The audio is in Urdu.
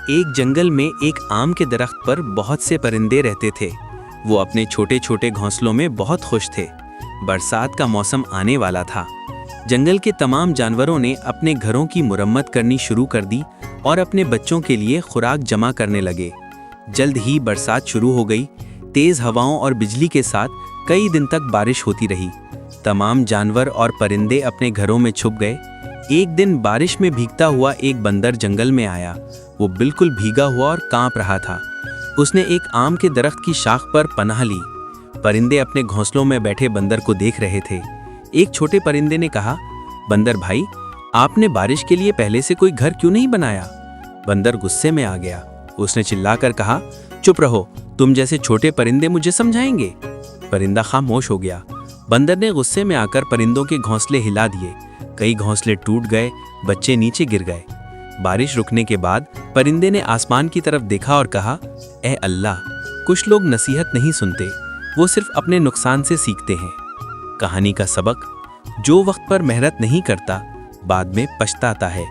ایک جنگل میں ایک آم کے درخت پر بہت سے پرندے رہتے تھے۔ وہ اپنے چھوٹے چھوٹے گھونسلوں میں بہت خوش تھے۔ برسات کا موسم آنے والا تھا۔ جنگل کے تمام جانوروں نے اپنے گھروں کی مرمت کرنی شروع کر دی اور اپنے بچوں کے لیے خوراک جمع کرنے لگے۔ جلد ہی برسات شروع ہو گئی۔ تیز ہواؤں اور بجلی کے ساتھ کئی دن تک بارش ہوتی رہی۔ تمام جانور اور پرندے اپنے گھروں میں چھپ گئے۔ ایک دن بارش میں بھیگتا ہوا ایک بندر جنگل میں آیا۔ وہ بالکل بھیگا ہوا اور کانپ رہا تھا۔ اس نے ایک آم کے درخت کی شاخ پر پناہ لی۔ پرندے اپنے گھونسلوں میں بیٹھے بندر کو دیکھ رہے تھے۔ ایک چھوٹے پرندے نے کہا، بندر بھائی، آپ نے بارش کے لیے پہلے سے کوئی گھر کیوں نہیں بنایا؟ بندر غصے میں آ گیا۔ اس نے چلا کر کہا، چپ رہو، تم جیسے چھوٹے پرندے مجھے سمجھائیں گے؟ پرندہ خاموش ہو گیا۔ بندر نے غصے میں آ کر پرندوں کے گھونسلے ہلا دیے۔ کئی گھونسلے ٹوٹ گئے، بچے نیچے گر گئے۔ بارش رکنے کے بعد پرندے نے آسمان کی طرف دیکھا اور کہا، اے اللہ، کچھ لوگ نصیحت نہیں سنتے، وہ صرف اپنے نقصان سے سیکھتے ہیں۔ کہانی کا سبق: جو وقت پر محنت نہیں کرتا، بعد میں پچھتاتا ہے۔